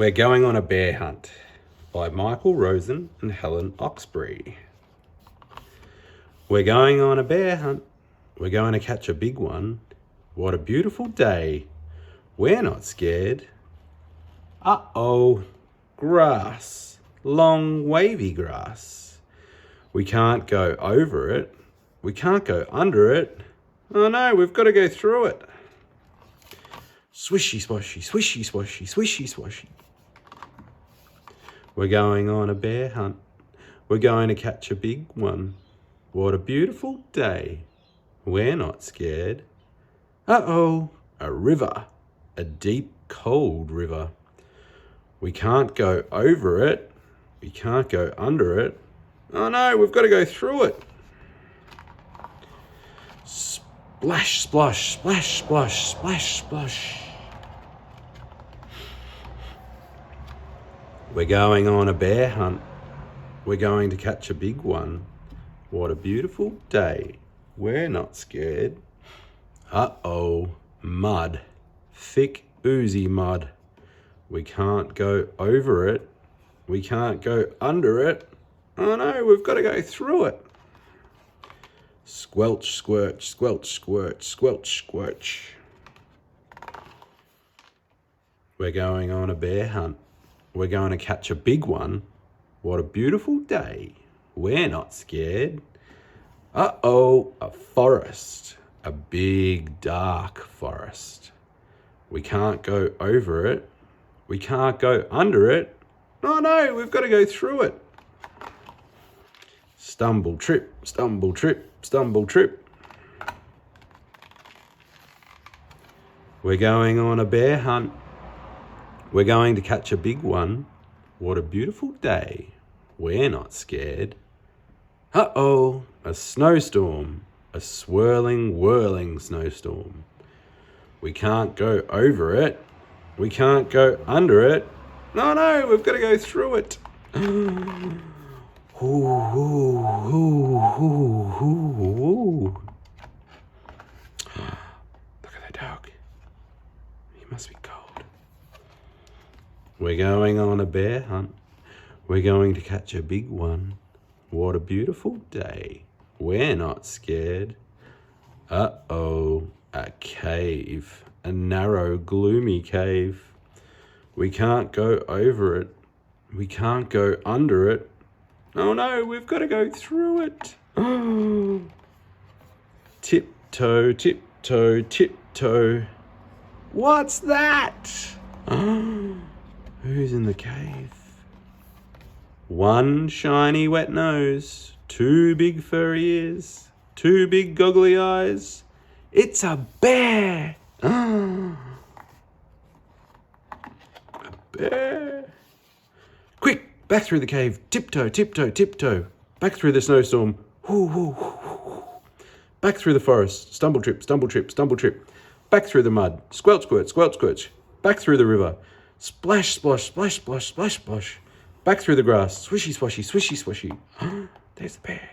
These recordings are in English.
We're Going on a Bear Hunt by Michael Rosen and Helen Oxbury. We're going on a bear hunt. We're going to catch a big one. What a beautiful day. We're not scared. Uh-oh, grass, long wavy grass. We can't go over it. We can't go under it. Oh no, we've got to go through it. Swishy swashy, swishy swashy, swishy swashy. We're going on a bear hunt. We're going to catch a big one. What a beautiful day. We're not scared. Uh-oh, a river, a deep, cold river. We can't go over it. We can't go under it. Oh no, we've got to go through it. Splash, splosh, splash, splosh, splash, splosh. We're going on a bear hunt. We're going to catch a big one. What a beautiful day. We're not scared. Uh-oh, mud. Thick, oozy mud. We can't go over it. We can't go under it. Oh no, we've got to go through it. Squelch, squirch, squelch, squirch, squelch, squirch. We're going on a bear hunt. We're going to catch a big one. What a beautiful day. We're not scared. Uh-oh, a forest. A big, dark forest. We can't go over it. We can't go under it. Oh no, we've got to go through it. Stumble, trip, stumble, trip, stumble, trip. We're going on a bear hunt. We're going to catch a big one. What a beautiful day. We're not scared. Uh-oh, a snowstorm. A swirling, whirling snowstorm. We can't go over it. We can't go under it. No, no, we've got to go through it. Ooh, ooh, ooh, ooh, ooh. Look at the dog. He must be cold. We're going on a bear hunt. We're going to catch a big one. What a beautiful day. We're not scared. Uh-oh, a cave. A narrow, gloomy cave. We can't go over it. We can't go under it. Oh no, we've got to go through it. Tiptoe, tiptoe, tiptoe. What's that? Who's in the cave? One shiny wet nose, two big furry ears, two big goggly eyes. It's a bear. A bear. Quick, back through the cave. Tiptoe, tiptoe, tiptoe. Back through the snowstorm. Hoo, hoo, hoo, hoo. Back through the forest. Stumble, trip, stumble, trip, stumble, trip. Back through the mud. Squelch, squirt, squelch, squirch. Back through the river. Splash, splosh, splash, splosh, splash, splosh. Back through the grass. Swishy, swashy, swishy, swashy. There's the bear.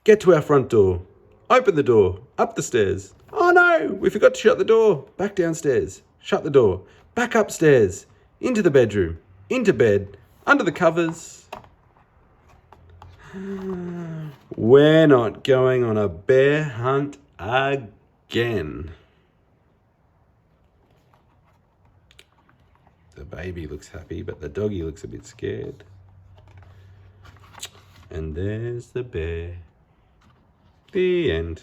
Get to our front door. Open the door. Up the stairs. Oh no, we forgot to shut the door. Back downstairs. Shut the door. Back upstairs. Into the bedroom. Into bed. Under the covers. We're not going on a bear hunt again. The baby looks happy, but the doggy looks a bit scared. And there's the bear. The end.